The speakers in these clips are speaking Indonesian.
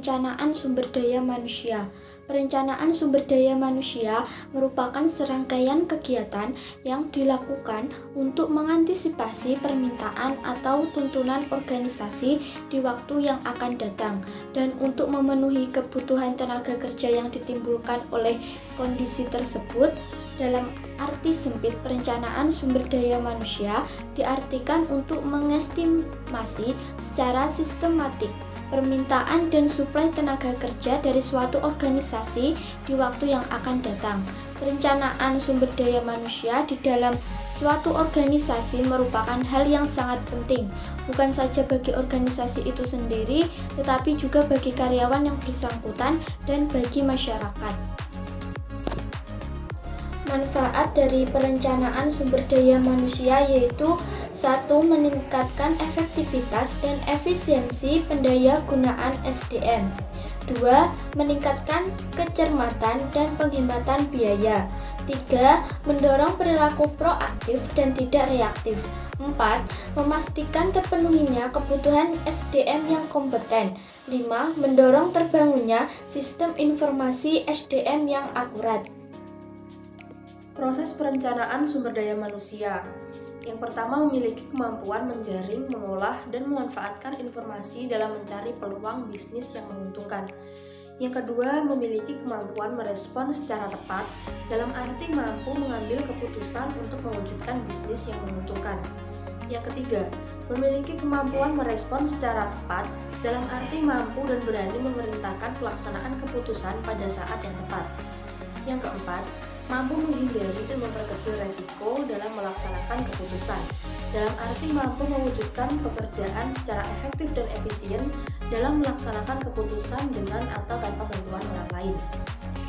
perencanaan sumber daya manusia. Perencanaan sumber daya manusia merupakan serangkaian kegiatan yang dilakukan untuk mengantisipasi permintaan atau tuntunan organisasi di waktu yang akan datang dan untuk memenuhi kebutuhan tenaga kerja yang ditimbulkan oleh kondisi tersebut. Dalam arti sempit, perencanaan sumber daya manusia diartikan untuk mengestimasi secara sistematik permintaan dan suplai tenaga kerja dari suatu organisasi di waktu yang akan datang. Perencanaan sumber daya manusia di dalam suatu organisasi merupakan hal yang sangat penting, bukan saja bagi organisasi itu sendiri, tetapi juga bagi karyawan yang bersangkutan dan bagi masyarakat. Manfaat dari perencanaan sumber daya manusia yaitu 1. Meningkatkan efektivitas dan efisiensi pendaya gunaan SDM. 2. Meningkatkan kecermatan dan penghematan biaya. 3. Mendorong perilaku proaktif dan tidak reaktif. 4. Memastikan terpenuhinya kebutuhan SDM yang kompeten. 5. Mendorong terbangunnya sistem informasi SDM yang akurat. Proses perencanaan sumber daya manusia. Yang pertama, memiliki kemampuan menjaring, mengolah, dan memanfaatkan informasi dalam mencari peluang bisnis yang menguntungkan. Yang kedua, memiliki kemampuan merespon secara tepat, dalam arti mampu mengambil keputusan untuk mewujudkan bisnis yang menguntungkan. Yang ketiga, memiliki kemampuan merespon secara tepat, dalam arti mampu dan berani memerintahkan pelaksanaan keputusan pada saat yang tepat. Yang keempat, mampu menghindari dan memperkecil resiko dalam melaksanakan keputusan, dalam arti mampu mewujudkan pekerjaan secara efektif dan efisien dalam melaksanakan keputusan dengan atau tanpa bantuan orang lain.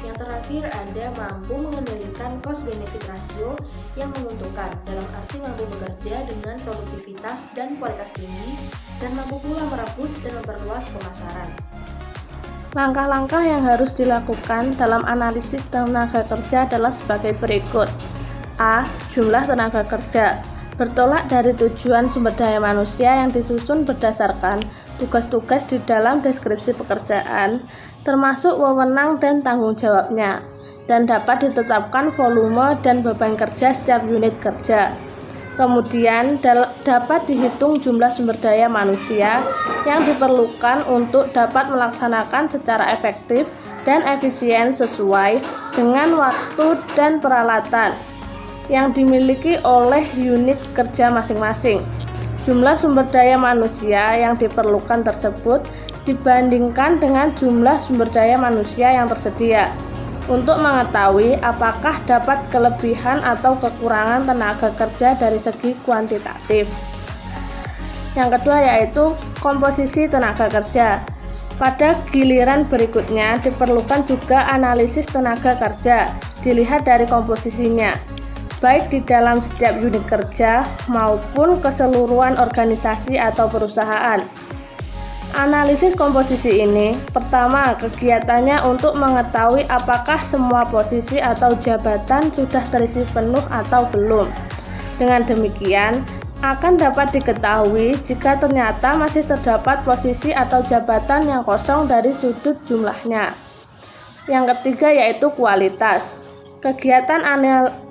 Yang terakhir ada mampu mengendalikan cost-benefit ratio yang menguntungkan, dalam arti mampu bekerja dengan produktivitas dan kualitas tinggi, dan mampu pula merebut dan memperluas pemasaran. Langkah-langkah yang harus dilakukan dalam analisis tenaga kerja adalah sebagai berikut. A. Jumlah tenaga kerja. Bertolak dari tujuan sumber daya manusia yang disusun berdasarkan tugas-tugas di dalam deskripsi pekerjaan, termasuk wewenang dan tanggung jawabnya, dan dapat ditetapkan volume dan beban kerja setiap unit kerja. Kemudian dapat dihitung jumlah sumber daya manusia yang diperlukan untuk dapat melaksanakan secara efektif dan efisien sesuai dengan waktu dan peralatan yang dimiliki oleh unit kerja masing-masing. Jumlah sumber daya manusia yang diperlukan tersebut dibandingkan dengan jumlah sumber daya manusia yang tersedia, untuk mengetahui apakah dapat kelebihan atau kekurangan tenaga kerja dari segi kuantitatif. Yang kedua yaitu komposisi tenaga kerja. Pada giliran berikutnya diperlukan juga analisis tenaga kerja, dilihat dari komposisinya, baik di dalam setiap unit kerja maupun keseluruhan organisasi atau perusahaan. Analisis komposisi ini, pertama, kegiatannya untuk mengetahui apakah semua posisi atau jabatan sudah terisi penuh atau belum. Dengan demikian, akan dapat diketahui jika ternyata masih terdapat posisi atau jabatan yang kosong dari sudut jumlahnya. Yang ketiga yaitu kualitas. Kegiatan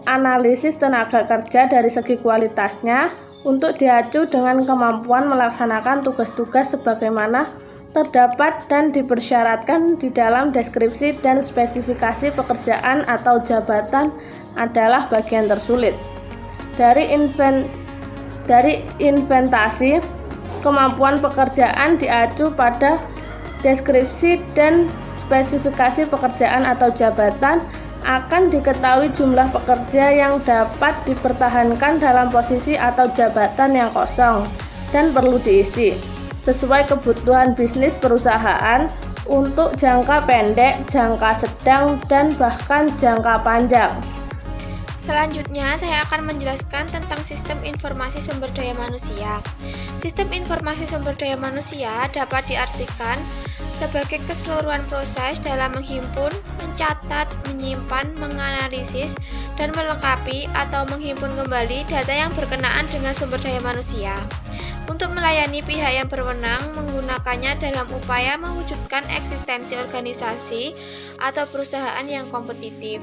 analisis tenaga kerja dari segi kualitasnya untuk diacu dengan kemampuan melaksanakan tugas-tugas sebagaimana terdapat dan dipersyaratkan di dalam deskripsi dan spesifikasi pekerjaan atau jabatan adalah bagian tersulit. Dari inventasi kemampuan pekerjaan diacu pada deskripsi dan spesifikasi pekerjaan atau jabatan, akan diketahui jumlah pekerja yang dapat dipertahankan dalam posisi atau jabatan yang kosong dan perlu diisi sesuai kebutuhan bisnis perusahaan untuk jangka pendek, jangka sedang, dan bahkan jangka panjang. Selanjutnya, saya akan menjelaskan tentang sistem informasi sumber daya manusia. Sistem informasi sumber daya manusia dapat diartikan sebagai keseluruhan proses dalam menghimpun, mencatat, menyimpan, menganalisis, dan melengkapi atau menghimpun kembali data yang berkenaan dengan sumber daya manusia. Untuk melayani pihak yang berwenang menggunakannya dalam upaya mewujudkan eksistensi organisasi atau perusahaan yang kompetitif.